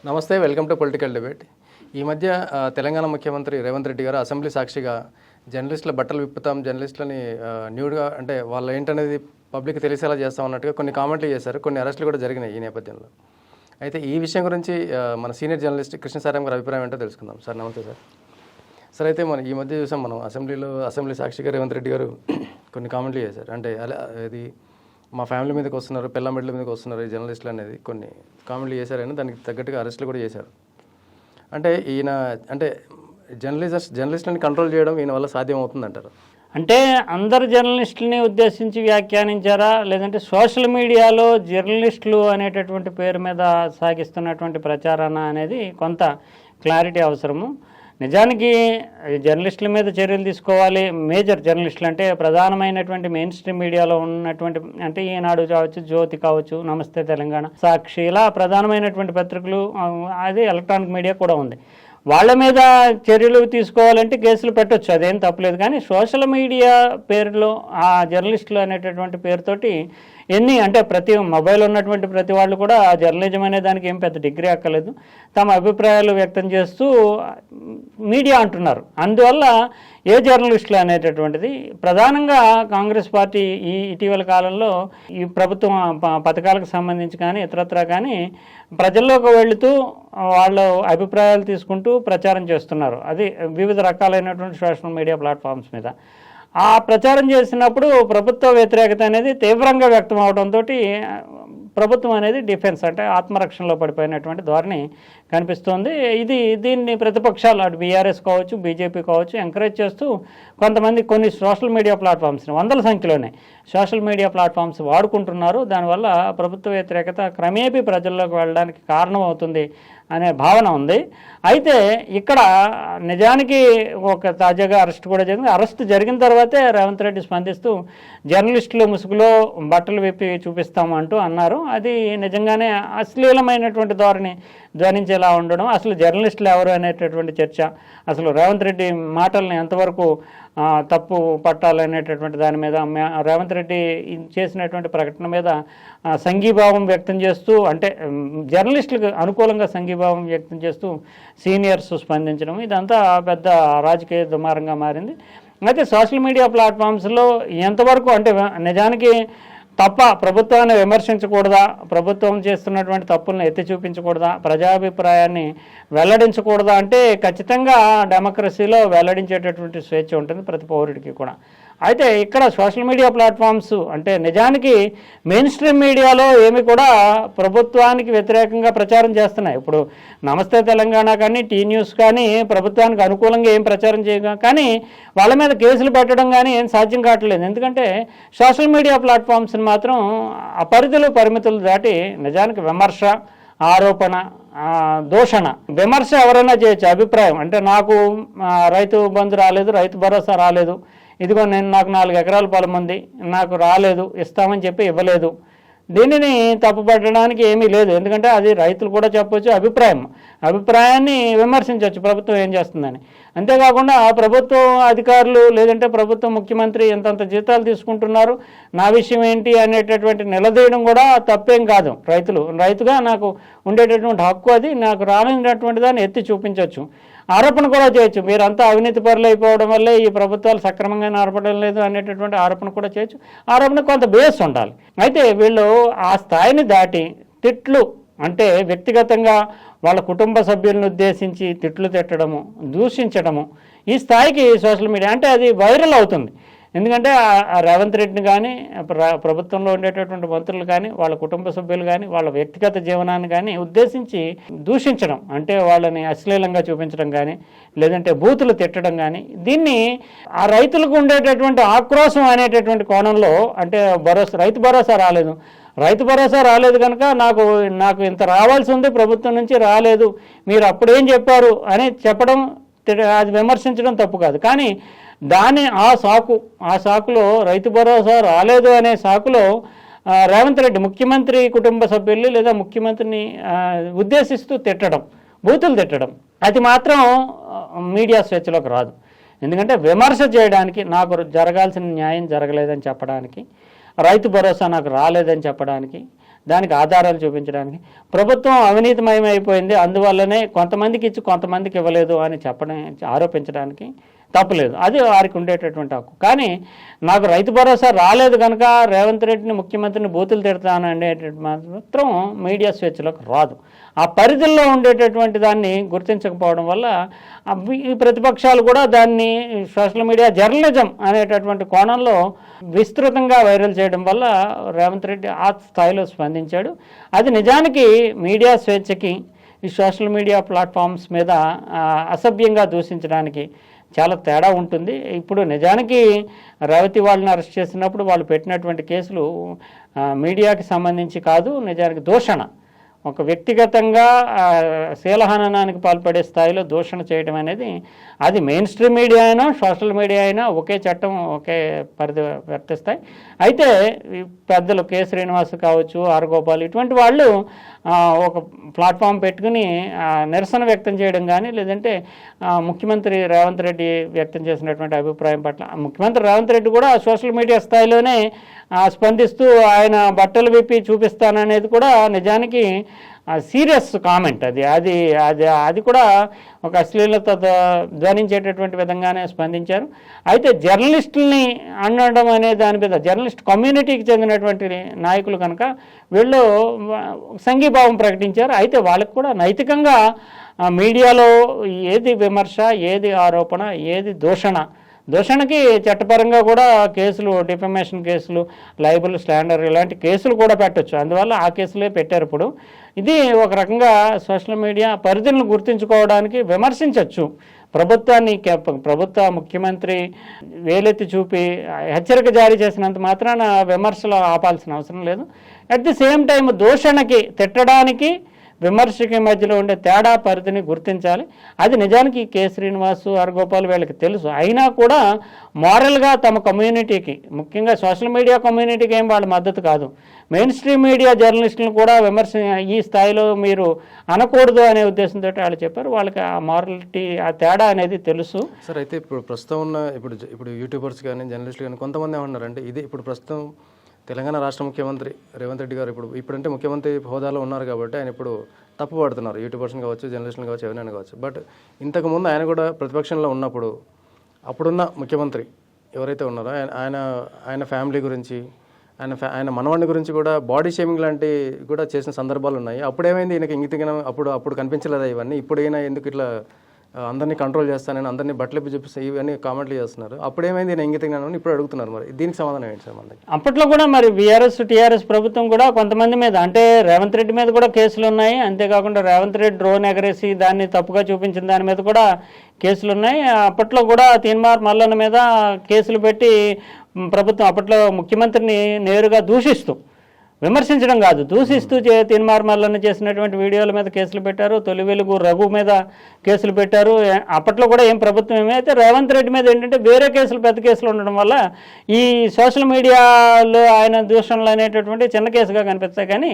నమస్తే, welcome to political debate. ఈ మధ్య తెలంగాణ ముఖ్యమంత్రి రేవంత్ రెడ్డి గారు అసెంబ్లీ సాక్షిగా జర్నలిస్టుల బట్టలు విప్పుతాం, జర్నలిస్టులని న్యూడ్గా అంటే వాళ్ళు ఏంటనేది పబ్లిక్ తెలిసేలా చేస్తాం అన్నట్టుగా కొన్ని కామెంట్లు చేశారు. కొన్ని అరెస్టులు కూడా జరిగినాయి ఈ నేపథ్యంలో. అయితే ఈ విషయం గురించి మన సీనియర్ జర్నలిస్ట్ కృష్ణసారం గారి అభిప్రాయం ఏంటో తెలుసుకుందాం. సార్ నమస్తే సార్. సార్ అయితే మనం ఈ మధ్య చూసాం, మనం అసెంబ్లీ సాక్షిగా రేవంత్ రెడ్డి గారు కొన్ని కామెంట్లు చేశారు. అంటే అలా ఇది మా ఫ్యామిలీ మీదకి వస్తున్నారు, పిల్ల మెడల మీదకి వస్తున్నారు ఈ జర్నలిస్టులు అనేది కొన్ని కామెంట్లు చేశారని దానికి తగ్గట్టుగా అరెస్టులు కూడా చేశారు. అంటే ఈయన అంటే జర్నలిస్టులని కంట్రోల్ చేయడం ఈయన వల్ల సాధ్యం అవుతుందంటారు? అంటే అందరు జర్నలిస్టులని ఉద్దేశించి వ్యాఖ్యానించారా, లేదంటే సోషల్ మీడియాలో జర్నలిస్టులు అనేటటువంటి పేరు మీద సాగిస్తున్నటువంటి ప్రచారాన అనేది కొంత క్లారిటీ అవసరము. నిజానికి జర్నలిస్టుల మీద చర్యలు తీసుకోవాలి. మేజర్ జర్నలిస్టులు అంటే ప్రధానమైనటువంటి మెయిన్ స్ట్రీమ్ మీడియాలో ఉన్నటువంటి, అంటే ఈనాడు కావచ్చు, జ్యోతి కావచ్చు, నమస్తే తెలంగాణ, సాక్షి, ఇలా ప్రధానమైనటువంటి పత్రికలు, అది ఎలక్ట్రానిక్ మీడియా కూడా ఉంది. వాళ్ళ మీద చర్యలు తీసుకోవాలంటే కేసులు పెట్టవచ్చు, అదేం తప్పలేదు. కానీ సోషల్ మీడియా పేరులో ఆ జర్నలిస్టులు అనేటటువంటి పేరుతోటి అంటే ప్రతి మొబైల్ ఉన్నటువంటి ప్రతి వాళ్ళు కూడా ఆ జర్నలిజం అనే దానికి ఏం పెద్ద డిగ్రీ అక్కర్లేదు, తమ అభిప్రాయాలు వ్యక్తం చేస్తూ మీడియా అంటున్నారు. అందువల్ల ఏ జర్నలిస్టులు అనేటటువంటిది ప్రధానంగా కాంగ్రెస్ పార్టీ ఈ ఇటీవల కాలంలో ఈ ప్రభుత్వం పథకాలకు సంబంధించి కానీ ఇతరత్రా కానీ ప్రజల్లోకి వెళుతూ వాళ్ళ అభిప్రాయాలు తీసుకుంటూ ప్రచారం చేస్తున్నారు. అది వివిధ రకాలైనటువంటి సోషల్ మీడియా ప్లాట్ఫామ్స్ మీద. ఆ ప్రచారం చేసినప్పుడు ప్రభుత్వ వ్యతిరేకత అనేది తీవ్రంగా వ్యక్తం అవడంతో ప్రభుత్వం అనేది డిఫెన్స్ అంటే ఆత్మరక్షణలో పడిపోయినటువంటి ధోరణి కనిపిస్తోంది. దీన్ని ప్రతిపక్షాలు అటు బీఆర్ఎస్ కావచ్చు, బీజేపీ కావచ్చు ఎంకరేజ్ చేస్తూ కొంతమంది కొన్ని సోషల్ మీడియా ప్లాట్ఫామ్స్ని వందల సంఖ్యలోనే సోషల్ మీడియా ప్లాట్ఫామ్స్ వాడుకుంటున్నారు. దానివల్ల ప్రభుత్వ వ్యతిరేకత క్రమేపీ ప్రజల్లోకి వెళ్ళడానికి కారణం అవుతుంది అనే భావన ఉంది. అయితే ఇక్కడ నిజానికి ఒక తాజాగా అరెస్ట్ కూడా జరిగింది. అరెస్ట్ జరిగిన తర్వాతే రేవంత్ రెడ్డి స్పందిస్తూ జర్నలిస్టులు ముసుగులో బట్టలు విప్పి చూపిస్తాము అంటూ అన్నారు. అది నిజంగానే అశ్లీలమైనటువంటి ధోరణి ధ్వనించేలా ఉండడం, అసలు జర్నలిస్టులు ఎవరు అనేటటువంటి చర్చ, అసలు రేవంత్ రెడ్డి మాటల్ని ఎంతవరకు తప్పు పట్టాలనేటటువంటి దాని మీద రేవంత్ రెడ్డి చేసినటువంటి ప్రకటన మీద సంఘీభావం వ్యక్తం చేస్తూ, అంటే జర్నలిస్టులకు అనుకూలంగా సంఘీభావం వ్యక్తం చేస్తూ సీనియర్స్ స్పందించడం, ఇదంతా పెద్ద రాజకీయ దుమారంగా మారింది. అయితే సోషల్ మీడియా ప్లాట్ఫామ్స్లో ఎంతవరకు అంటే నిజానికి తప్ప ప్రభుత్వాన్ని విమర్శించకూడదా, ప్రభుత్వం చేస్తున్నటువంటి తప్పులను ఎత్తి చూపించకూడదా, ప్రజాభిప్రాయాన్ని వెల్లడించకూడదా అంటే ఖచ్చితంగా డెమోక్రసీలో వెల్లడించేటటువంటి స్వేచ్ఛ ఉంటుంది ప్రతి పౌరుడికి కూడా. అయితే ఇక్కడ సోషల్ మీడియా ప్లాట్ఫామ్స్ అంటే నిజానికి మెయిన్ స్ట్రీమ్ మీడియాలో ఏమి కూడా ప్రభుత్వానికి వ్యతిరేకంగా ప్రచారం చేస్తున్నాయి. ఇప్పుడు నమస్తే తెలంగాణ కానీ, టీ న్యూస్ కానీ ప్రభుత్వానికి అనుకూలంగా ఏం ప్రచారం చేయగా, కానీ వాళ్ళ మీద కేసులు పెట్టడం కానీ ఏం సాధ్యం కావట్లేదు. ఎందుకంటే సోషల్ మీడియా ప్లాట్ఫామ్స్ని మాత్రం ఆ పరిమితులు దాటి నిజానికి విమర్శ, ఆరోపణ, దూషణ, విమర్శ ఎవరైనా చేయొచ్చు. అభిప్రాయం అంటే నాకు రైతు బంధు రాలేదు, రైతు భరోసా రాలేదు, ఇదిగో నాకు 4 ఎకరాల పొలం ఉంది, నాకు రాలేదు, ఇస్తామని చెప్పి ఇవ్వలేదు, దీనిని తప్పుపట్టడానికి ఏమీ లేదు. ఎందుకంటే అది రైతులు కూడా చెప్పవచ్చు, అభిప్రాయాన్ని విమర్శించవచ్చు ప్రభుత్వం ఏం చేస్తుందని. అంతేకాకుండా ప్రభుత్వం అధికారులు లేదంటే ప్రభుత్వ ముఖ్యమంత్రి ఎంతంత జీతాలు తీసుకుంటున్నారు, నా విషయం ఏంటి అనేటటువంటి నిలదీయడం కూడా తప్పేం కాదు. రైతుగా నాకు ఉండేటటువంటి హక్కు, అది నాకు రాలేనటువంటి దాన్ని ఎత్తి చూపించవచ్చు. ఆరోపణ కూడా చేయొచ్చు, మీరంతా అవినీతి పరులు అయిపోవడం వల్లే ఈ ప్రభుత్వాలు సక్రమంగా నడపడం లేదు అనేటటువంటి ఆరోపణ కూడా చేయొచ్చు. ఆరోపణ కొంత బేస్ ఉండాలి. అయితే వీళ్ళు ఆ స్థాయిని దాటి తిట్లు అంటే వ్యక్తిగతంగా వాళ్ళ కుటుంబ సభ్యులను ఉద్దేశించి తిట్లు తిట్టడము, దూషించడము, ఈ స్థాయికి సోషల్ మీడియా అంటే అది వైరల్ అవుతుంది. ఎందుకంటే రేవంత్ రెడ్డిని కానీ, ప్రభుత్వంలో ఉండేటటువంటి మంత్రులు కానీ, వాళ్ళ కుటుంబ సభ్యులు కానీ, వాళ్ళ వ్యక్తిగత జీవనాన్ని కానీ ఉద్దేశించి దూషించడం, అంటే వాళ్ళని అశ్లీలంగా చూపించడం కానీ, లేదంటే బూతులు తిట్టడం కానీ, దీన్ని ఆ రైతులకు ఉండేటటువంటి ఆక్రోశం అనేటటువంటి కోణంలో, అంటే రైతు భరోసా రాలేదు కనుక నాకు ఇంత రావాల్సి ఉంది, ప్రభుత్వం నుంచి రాలేదు, మీరు అప్పుడేం చెప్పారు అని చెప్పడం, అది విమర్శించడం తప్పు కాదు. కానీ ఆ సాకులో రైతు భరోసా రాలేదు అనే సాకులో రేవంత్ రెడ్డి ముఖ్యమంత్రి కుటుంబ సభ్యులు లేదా ముఖ్యమంత్రిని ఉద్దేశిస్తూ తిట్టడం, బూతులు తిట్టడం, అది మాత్రం మీడియా స్వేచ్ఛలోకి రాదు. ఎందుకంటే విమర్శ చేయడానికి, నాకు జరగాల్సిన న్యాయం జరగలేదని చెప్పడానికి, రైతు భరోసా నాకు రాలేదని చెప్పడానికి, దానికి ఆధారాలు చూపించడానికి. ప్రభుత్వం అవినీతిమయం అయిపోయింది, అందువల్లనే కొంతమందికి ఇచ్చి కొంతమందికి ఇవ్వలేదు అని ఆరోపించడానికి తప్పులేదు, అది వారికి ఉండేటటువంటి హక్కు. కానీ నాకు రైతు భరోసా రాలేదు కనుక రేవంత్ రెడ్డిని ముఖ్యమంత్రిని బూతులు తిడతాను అనేటువంటి మాత్రం మీడియా స్వేచ్ఛలోకి రాదు. ఆ పరిధిలో ఉండేటటువంటి దాన్ని గుర్తించకపోవడం వల్ల ఈ ప్రతిపక్షాలు కూడా దాన్ని సోషల్ మీడియా జర్నలిజం అనేటటువంటి కోణంలో విస్తృతంగా వైరల్ చేయడం వల్ల రేవంత్ రెడ్డి ఆ స్థాయిలో స్పందించాడు. అది నిజానికి మీడియా స్వేచ్ఛకి ఈ సోషల్ మీడియా ప్లాట్ఫామ్స్ మీద అసభ్యంగా దూషించడానికి చాలా తేడా ఉంటుంది. ఇప్పుడు నిజానికి రేవతి వాళ్ళని అరెస్ట్ చేసినప్పుడు వాళ్ళు పెట్టినటువంటి కేసులు మీడియాకి సంబంధించి కాదు, నిజానికి దూషణ, ఒక వ్యక్తిగతంగా శీలహననానికి పాల్పడే స్థాయిలో దూషణ చేయడం అనేది అది మెయిన్ స్ట్రీమ్ మీడియా అయినా సోషల్ మీడియా అయినా ఒకే చట్టం ఒకే పరిధి వర్తిస్తాయి. అయితే పెద్దలు కె శ్రీనివాస్ కావచ్చు, ఆర్ గోపాల్ ఇటువంటి వాళ్ళు ఒక ప్లాట్ఫామ్ పెట్టుకుని నిరసన వ్యక్తం చేయడం కానీ, లేదంటే ముఖ్యమంత్రి రేవంత్ రెడ్డి వ్యక్తం చేసినటువంటి అభిప్రాయం పట్ల ముఖ్యమంత్రి రేవంత్ రెడ్డి కూడా సోషల్ మీడియా స్థాయిలోనే స్పందిస్తూ ఆయన బట్టలు విప్పి చూపిస్తాననేది కూడా నిజానికి సీరియస్ కామెంట్. అది కూడా ఒక అశ్లీలత ధ్వనించేటటువంటి విధంగానే స్పందించారు. అయితే జర్నలిస్టుల్ని అనడం అనే దాని మీద జర్నలిస్ట్ కమ్యూనిటీకి చెందినటువంటి నాయకులు కనుక వీళ్ళు సంఘీభావం ప్రకటించారు. అయితే వాళ్ళకు కూడా నైతికంగా మీడియాలో ఏది విమర్శ, ఏది ఆరోపణ, ఏది దూషణకి చట్టపరంగా కూడా కేసులు, డిఫమేషన్ కేసులు, లైబుల్, స్లాండర్ ఇలాంటి కేసులు కూడా పెట్టచ్చు. అందువల్ల ఆ కేసులే పెట్టారు. ఇప్పుడు ఇది ఒక రకంగా సోషల్ మీడియా పరిధులను గుర్తించుకోవడానికి విమర్శించవచ్చు. ప్రభుత్వ ముఖ్యమంత్రి వేలెత్తి చూపి హెచ్చరిక జారీ చేసినంత మాత్రాన విమర్శలు ఆపాల్సిన అవసరం లేదు. అట్ ది సేమ్ టైం దూషణకి, తిట్టడానికి, విమర్శకి మధ్యలో ఉండే తేడా పరిధిని గుర్తించాలి. అది నిజానికి కె శ్రీనివాస్, ఆర్ గోపాల్ వీళ్ళకి తెలుసు. అయినా కూడా మారల్గా తమ కమ్యూనిటీకి, ముఖ్యంగా సోషల్ మీడియా కమ్యూనిటీకి ఏం వాళ్ళ మద్దతు కాదు, మెయిన్ స్ట్రీమ్ మీడియా జర్నలిస్టులను కూడా విమర్శ ఈ స్థాయిలో మీరు అనకూడదు అనే ఉద్దేశంతో వాళ్ళు చెప్పారు. వాళ్ళకి ఆ మారలిటీ, ఆ తేడా అనేది తెలుసు. సార్, అయితే ఇప్పుడు ప్రస్తుతం ఉన్న ఇప్పుడు యూట్యూబర్స్ కానీ జర్నలిస్టులు కానీ కొంతమంది ఏమన్నారంటే, ఇది ఇప్పుడు ప్రస్తుతం తెలంగాణ రాష్ట్ర ముఖ్యమంత్రి రేవంత్ రెడ్డి గారు ఇప్పుడంటే ముఖ్యమంత్రి హోదాలో ఉన్నారు కాబట్టి ఆయన ఇప్పుడు తప్పు పడుతున్నారు, యూట్యూబర్స్ని కావచ్చు, జర్నలిస్టులు కావచ్చు, ఎవరైనా కావచ్చు. బట్ ఇంతకుముందు ఆయన కూడా ప్రతిపక్షంలో ఉన్నప్పుడు అప్పుడున్న ముఖ్యమంత్రి ఎవరైతే ఉన్నారో ఆయన ఫ్యామిలీ గురించి, ఆయన మనవాడిని గురించి కూడా బాడీ షేమింగ్ లాంటి కూడా చేసిన సందర్భాలు ఉన్నాయి. అప్పుడేమైంది, ఈయనకి ఇంగితిగా అప్పుడు కనిపించలేదా ఇవన్నీ? ఇప్పుడు ఈయన ఎందుకు ఇట్లా అందరినీ కంట్రోల్ చేస్తానని అందరినీ బట్టలు చూపిస్తే ఇవన్నీ కామెంట్లు చేస్తున్నారు? అప్పుడేమైంది నేను ఇంగితంగా ఇప్పుడు అడుగుతున్నారు. మరి దీనికి సమాధానం ఏంటి సార్? మనకి అప్పట్లో కూడా మరి బీఆర్ఎస్ టీఆర్ఎస్ ప్రభుత్వం కూడా కొంతమంది మీద, అంటే రేవంత్ రెడ్డి మీద కూడా కేసులు ఉన్నాయి. అంతేకాకుండా రేవంత్ రెడ్డి డ్రోన్ ఎగరేసి దాన్ని తప్పుగా చూపించిన దాని మీద కూడా కేసులు ఉన్నాయి. అప్పట్లో కూడా తీన్మార్ మల్లన్న మీద కేసులు పెట్టి ప్రభుత్వం అప్పట్లో ముఖ్యమంత్రిని నేరుగా దూషిస్తూ, విమర్శించడం కాదు, దూషిస్తూ తీన్మార్ మల్లన్న చేసినటువంటి వీడియోల మీద కేసులు పెట్టారు. తొలి వెలుగు రఘు మీద కేసులు పెట్టారు. అప్పట్లో కూడా ఏం ప్రభుత్వం ఏమైతే రేవంత్ రెడ్డి మీద ఏంటంటే వేరే కేసులు, పెద్ద కేసులు ఉండడం వల్ల ఈ సోషల్ మీడియాలో ఆయన దూషణలు అనేటటువంటి చిన్న కేసుగా కనిపిస్తాయి. కానీ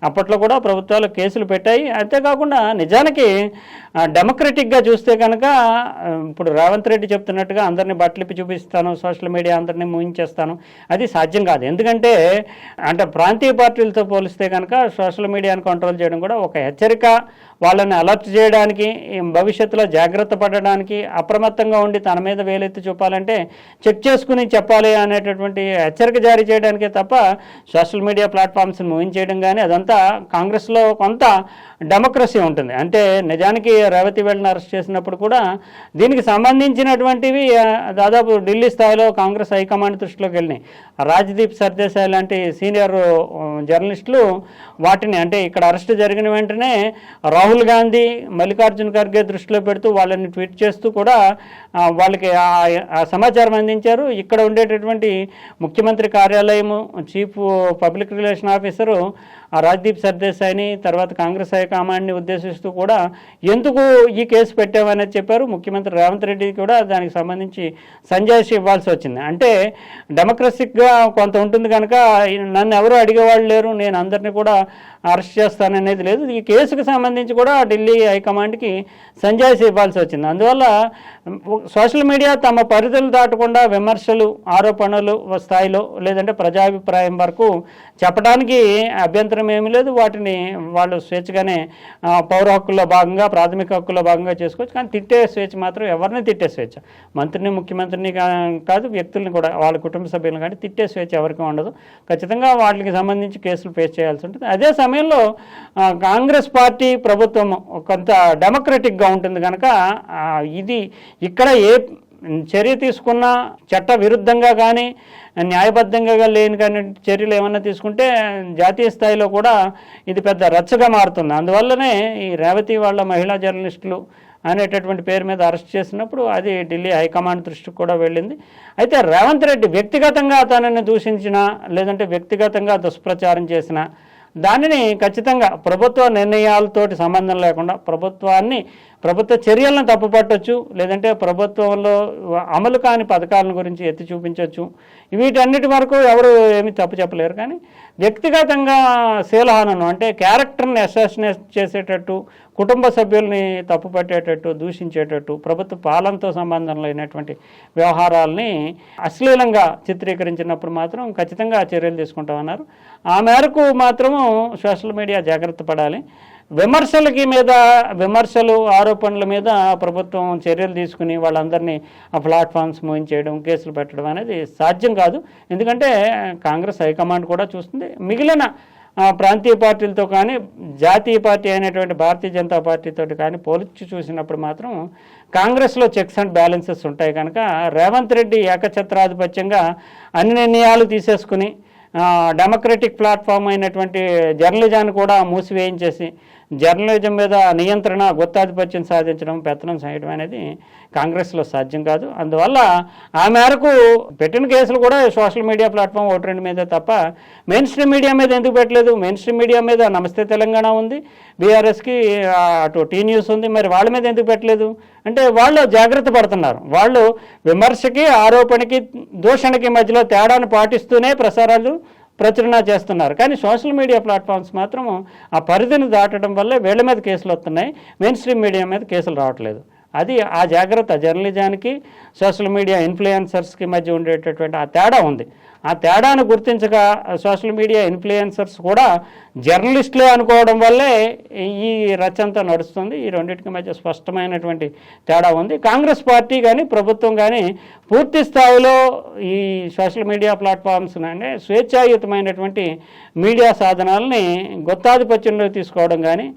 అప్పట్లో కూడా ప్రభుత్వాలు కేసులు పెట్టాయి. అంతేకాకుండా నిజానికి డెమోక్రటిక్గా చూస్తే కనుక ఇప్పుడు రేవంత్ రెడ్డి చెప్తున్నట్టుగా అందరినీ బట్టలిప్పి చూపిస్తాను, సోషల్ మీడియా అందరినీ మూయించేస్తాను, అది సాధ్యం కాదు. ఎందుకంటే ప్రాంతీయ పార్టీలతో పోలిస్తే కనుక సోషల్ మీడియాను కంట్రోల్ చేయడం కూడా ఒక హెచ్చరిక, వాళ్ళని అలర్ట్ చేయడానికి, భవిష్యత్తులో జాగ్రత్త పడడానికి, అప్రమత్తంగా ఉండి తన మీద వేలెత్తి చూపాలంటే చెక్ చేసుకుని చెప్పాలి అనేటటువంటి హెచ్చరిక జారీ చేయడానికే తప్ప సోషల్ మీడియా ప్లాట్ఫామ్స్ని మూయించేయడం కానీ అదంతా కాంగ్రెస్లో కొంత డెమోక్రసీ ఉంటుంది. అంటే నిజానికి రేవతి వెళ్ళని అరెస్ట్ చేసినప్పుడు కూడా దీనికి సంబంధించినటువంటివి దాదాపు ఢిల్లీ స్థాయిలో కాంగ్రెస్ హైకమాండ్ దృష్టిలోకి వెళ్ళినాయి. రాజ్దీప్ సర్దేశాయ్ లాంటి సీనియర్ జర్నలిస్టులు వాటిని, అంటే ఇక్కడ అరెస్ట్ జరిగిన వెంటనే రాహుల్ గాంధీ, మల్లికార్జున్ ఖర్గే దృష్టిలో పెడుతూ వాళ్ళని ట్వీట్ చేస్తూ కూడా వాళ్ళకి ఆ సమాచారం అందించారు. ఇక్కడ ఉండేటటువంటి ముఖ్యమంత్రి కార్యాలయము chief public relation officer Rajdeep సర్దేశాయ్ని, తర్వాత కాంగ్రెస్ హైకమాండ్ని ఉద్దేశిస్తూ కూడా ఎందుకు ఈ కేసు పెట్టామనేది చెప్పారు. ముఖ్యమంత్రి రేవంత్ రెడ్డి కూడా దానికి సంబంధించి సంజాయిషి ఇవ్వాల్సి వచ్చింది. అంటే డెమోక్రసిక్గా కొంత ఉంటుంది కనుక నన్ను ఎవరు అడిగేవాళ్ళు లేరు, నేను అందరినీ కూడా అరెస్ట్ చేస్తాననేది లేదు. ఈ కేసుకు సంబంధించి కూడా ఢిల్లీ హైకమాండ్కి సంజాయిషి ఇవ్వాల్సి వచ్చింది. అందువల్ల సోషల్ మీడియా తమ పరిధులు దాటకుండా విమర్శలు, ఆరోపణలు స్థాయిలో లేదంటే ప్రజాభిప్రాయం వరకు చెప్పడానికి అభ్యంతరం అభ్యంతరం ఏమీ లేదు. వాటిని వాళ్ళు స్వేచ్ఛగానే పౌర హక్కుల్లో భాగంగా, ప్రాథమిక హక్కుల్లో భాగంగా చేసుకోవచ్చు. కానీ తిట్టే స్వేచ్ఛ మాత్రం ఎవరిని తిట్టే స్వేచ్ఛ, మంత్రిని, ముఖ్యమంత్రిని కాదు, వ్యక్తుల్ని కూడా, వాళ్ళ కుటుంబ సభ్యులను కానీ తిట్టే స్వేచ్ఛ ఎవరికి ఉండదు. ఖచ్చితంగా వాటికి సంబంధించి కేసులు ఫేస్ చేయాల్సి ఉంటుంది. అదే సమయంలో కాంగ్రెస్ పార్టీ ప్రభుత్వం కొంత డెమోక్రటిక్గా ఉంటుంది కనుక ఇది ఇక్కడ ఏ చర్య తీసుకున్నా చట్ట విరుద్ధంగా కానీ న్యాయబద్ధంగా లేని కానీ చర్యలు ఏమన్నా తీసుకుంటే జాతీయ స్థాయిలో కూడా ఇది పెద్ద రచ్చగా మారుతుంది. అందువల్లనే ఈ రేవతి వాళ్ళ మహిళా జర్నలిస్టులు అనేటటువంటి పేరు మీద అరెస్ట్ చేసినప్పుడు అది ఢిల్లీ హైకమాండ్ దృష్టికి కూడా వెళ్ళింది. అయితే రేవంత్ రెడ్డి వ్యక్తిగతంగా తనని దూషించినా, లేదంటే వ్యక్తిగతంగా దుష్ప్రచారం చేసినా దానిని ఖచ్చితంగా ప్రభుత్వ నిర్ణయాలతోటి సంబంధం లేకుండా ప్రభుత్వ చర్యలను తప్పుపట్టవచ్చు, లేదంటే ప్రభుత్వంలో అమలు కాని పథకాలను గురించి ఎత్తి చూపించవచ్చు. వీటన్నిటి వరకు ఎవరు ఏమీ తప్పు చెప్పలేరు. కానీ వ్యక్తిగతంగా శీలహనను అంటే క్యారెక్టర్ని అసాసినేట్ చేసేటట్టు, కుటుంబ సభ్యుల్ని తప్పుపట్టేటట్టు, దూషించేటట్టు, ప్రభుత్వ పాలనతో సంబంధం లేనటువంటి వ్యవహారాలని అశ్లీలంగా చిత్రీకరించినప్పుడు మాత్రం ఖచ్చితంగా చర్యలు తీసుకుంటామన్నారు. ఆ మేరకు మాత్రము సోషల్ మీడియా జాగ్రత్త పడాలి. విమర్శలు, ఆరోపణల మీద ప్రభుత్వం చర్యలు తీసుకుని వాళ్ళందరినీ ఆ ప్లాట్ఫామ్స్ మూయించేయడం, కేసులు పెట్టడం అనేది సాధ్యం కాదు. ఎందుకంటే కాంగ్రెస్ హైకమాండ్ కూడా చూస్తుంది. మిగిలిన ప్రాంతీయ పార్టీలతో కానీ, జాతీయ పార్టీ అయినటువంటి భారతీయ జనతా పార్టీతో కానీ పోల్చి చూసినప్పుడు మాత్రం కాంగ్రెస్లో చెక్స్ అండ్ బ్యాలెన్సెస్ ఉంటాయి కనుక రేవంత్ రెడ్డి ఏకఛత్రాధిపత్యంగా అన్ని నిర్ణయాలు తీసేసుకుని డెమోక్రటిక్ ప్లాట్ఫామ్ అయినటువంటి జర్నలిజాన్ని కూడా మూసివేయించేసి జర్నలిజం మీద నియంత్రణ, గుత్తాధిపత్యం సాధించడం, పెత్తనం చేయడం అనేది కాంగ్రెస్లో సాధ్యం కాదు. అందువల్ల ఆ మేరకు పెట్టిన కేసులు కూడా సోషల్ మీడియా ప్లాట్ఫామ్ ఒకటి రెండు మీదే తప్ప మెయిన్ స్ట్రీమ్ మీడియా మీద ఎందుకు పెట్టలేదు? మెయిన్ స్ట్రీమ్ మీడియా మీద నమస్తే తెలంగాణ ఉంది, బీఆర్ఎస్కి అటు టీ న్యూస్ ఉంది, మరి వాళ్ళ మీద ఎందుకు పెట్టలేదు అంటే వాళ్ళు జాగ్రత్త పడుతున్నారు. వాళ్ళు విమర్శకి, ఆరోపణకి, దూషణకి మధ్యలో తేడాను పాటిస్తూనే ప్రచురణ చేస్తున్నారు. కానీ సోషల్ మీడియా ప్లాట్ఫామ్స్ మాత్రం ఆ పరిధిని దాటడం వల్లే వీళ్ళ మీద కేసులు వస్తున్నాయి, మెయిన్ స్ట్రీమ్ మీడియా మీద కేసులు రావట్లేదు. అది ఆ జాగ్రత్త జర్నలిజానికి, సోషల్ మీడియా ఇన్ఫ్లుయెన్సర్స్కి మధ్య ఉండేటటువంటి ఆ తేడా ఉంది. ఆ తేడాను గుర్తించక సోషల్ మీడియా ఇన్ఫ్లుయెన్సర్స్ కూడా జర్నలిస్టులే అనుకోవడం వల్లే ఈ రచ్చంతా నడుస్తుంది. ఈ రెండింటికి మధ్య స్పష్టమైనటువంటి తేడా ఉంది. కాంగ్రెస్ పార్టీ కానీ, ప్రభుత్వం కానీ పూర్తి స్థాయిలో ఈ సోషల్ మీడియా ప్లాట్ఫామ్స్ అంటే స్వేచ్ఛాయుతమైనటువంటి మీడియా సాధనాలని గుత్తాధిపత్యంలో తీసుకోవడం కానీ,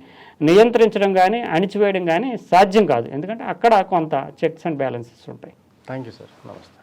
నియంత్రించడం కానీ, అణిచివేయడం కానీ సాధ్యం కాదు. ఎందుకంటే అక్కడ కొంత చెక్స్ అండ్ బ్యాలెన్సెస్ ఉంటాయి. Thank you sir. నమస్తే.